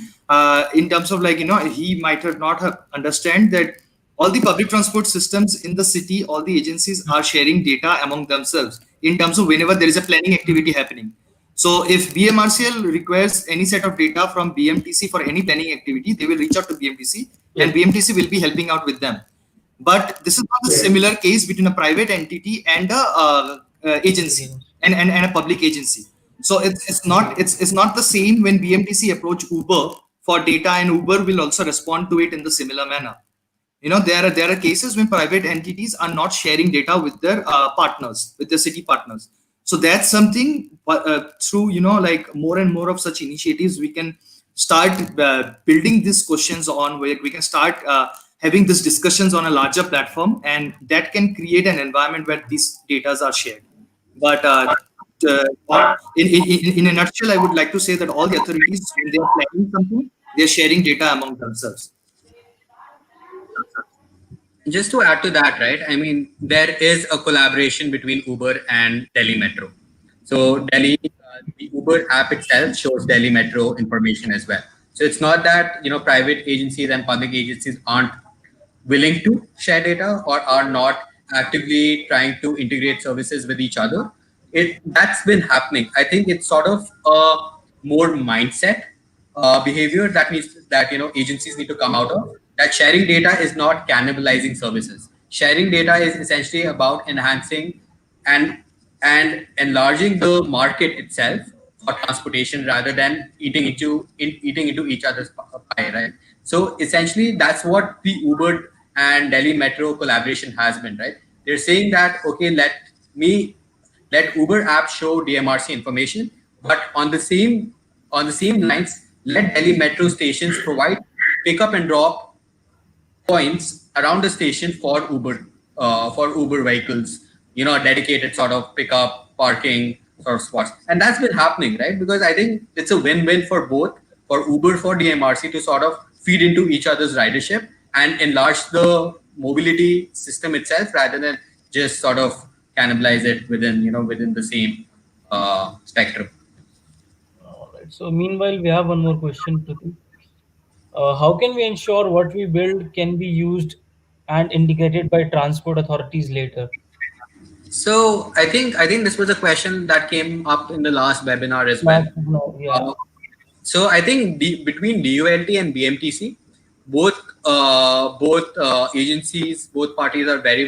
in terms of, like, he might have not have understand that all the public transport systems in the city, all the agencies are sharing data among themselves in terms of whenever there is a planning activity happening. So if BMRCL requires any set of data from BMTC for any planning activity, they will reach out to BMTC, and BMTC will be helping out with them. But this is not a similar case between a private entity and a agency and a public agency. So it's not the same when BMTC approach Uber for data, and Uber will also respond to it in the similar manner. There are cases when private entities are not sharing data with their partners, with their city partners. So that's something, through like more and more of such initiatives, we can start building these questions on, where we can start having these discussions on a larger platform, and that can create an environment where these data are shared. But in a nutshell, I would like to say that all the authorities, when they are planning something, they are sharing data among themselves. Just to add to that, right? I mean, there is a collaboration between Uber and Delhi Metro. So the Uber app itself shows Delhi Metro information as well. So it's not that private agencies and public agencies aren't willing to share data or are not actively trying to integrate services with each other. That's been happening. I think it's sort of a more mindset behavior that needs that agencies need to come out of. That sharing data is not cannibalizing services. Sharing data is essentially about enhancing and enlarging the market itself for transportation rather than eating into each other's pie, right? So essentially, that's what the Uber and Delhi Metro collaboration has been, right? They're saying that, okay, let Uber app show DMRC information, but on the same lines, let Delhi Metro stations provide pick up and drop points around the station for Uber vehicles, dedicated sort of pickup, parking sort of spots. And that's been happening, right? Because I think it's a win-win for both, for Uber, for DMRC to sort of feed into each other's ridership and enlarge the mobility system itself rather than just sort of cannibalize it within the same spectrum. All right. So meanwhile, we have one more question, Pratik. How can we ensure what we build can be used and integrated by transport authorities later? So I think this was a question that came up in the last webinar as well. No, yeah. So I think between DULT and BMTC, both agencies, both parties are very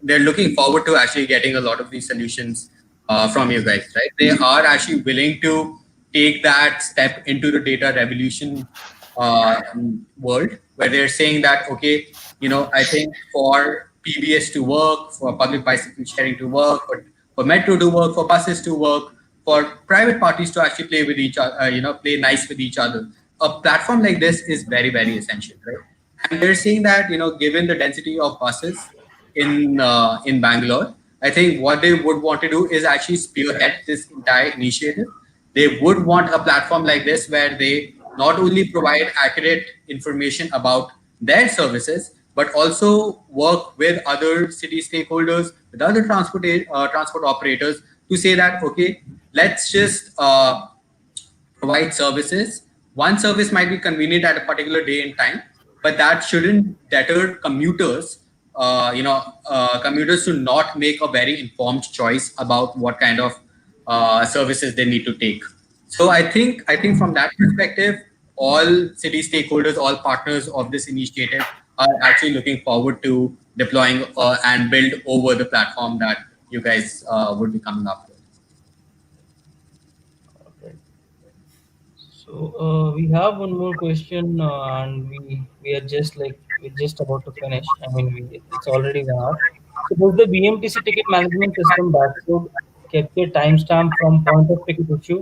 they're looking forward to actually getting a lot of these solutions from you guys, right? They are actually willing to take that step into the data revolution world, where they're saying that, okay, I think for PBS to work, for public bicycle sharing to work, for metro to work, for buses to work, for private parties to actually play with each other, play nice with each other, a platform like this is very essential, right? And they're saying that, given the density of buses in Bangalore, I think what they would want to do is actually spearhead this entire initiative. They would want a platform like this where they not only provide accurate information about their services, but also work with other city stakeholders, with other transport operators to say that, okay, let's just provide services. One service might be convenient at a particular day and time, but that shouldn't deter commuters commuters to not make a very informed choice about what kind of services they need to take. So I think from that perspective, all city stakeholders, all partners of this initiative are actually looking forward to deploying and build over the platform that you guys would be coming up with. Alright. So we have one more question, and we are just like we're just about to finish. I mean, it's already 1 hour. So does the BMTC ticket management system dashboard capture timestamp from point of ticket issue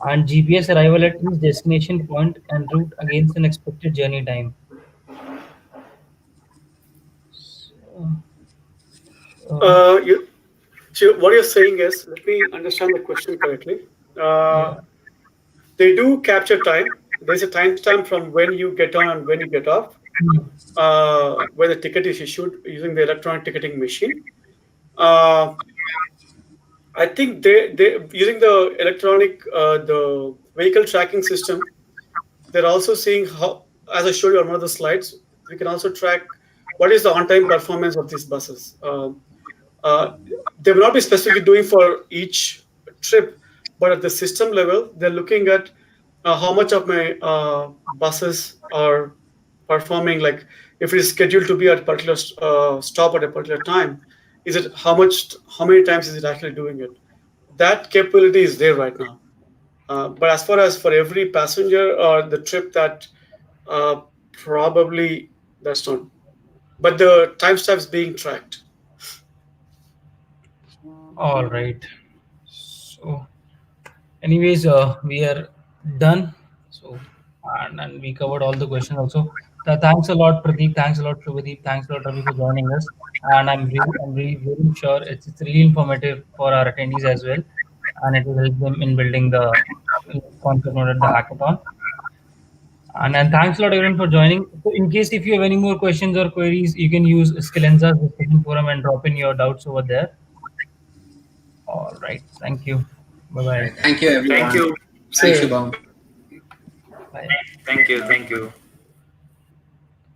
and GPS arrival at each destination point and route against an expected journey time? So, You, so what you're saying is, let me understand the question correctly. Uh, yeah. they do capture time. There's a timestamp from when you get on and when you get off, Hmm. where the ticket is issued using the electronic ticketing machine. Uh, I think they using the electronic the vehicle tracking system. They're also seeing how, as I showed you on one of the slides, we can also track what is the on-time performance of these buses. Uh, they will not be specifically doing for each trip, but at the system level, they're looking at how much of my buses are performing. Like if it is scheduled to be at a particular stop at a particular time, is it how many times is it actually doing it? That capability is there right now. But as far as for every passenger or the trip, that uh, probably that's not. But the timestamps being tracked. All right. So, anyways, we are done. So, and we covered all the questions also. Thanks a lot, Pradeep. Thanks a lot, Shubhadeep. Thanks a lot, Ravi, for joining us. And I'm really very sure it's really informative for our attendees as well, and it will help them in building the concept node at the hackathon. And thanks a lot everyone for joining. So in case if you have any more questions or queries, you can use Skillenza's discussion forum and drop in your doubts over there. All right. Thank you. Bye bye. Right. Thank you, Thank everyone. you. Thanks, Same. Shubham. Bye. Thank you. Thank you.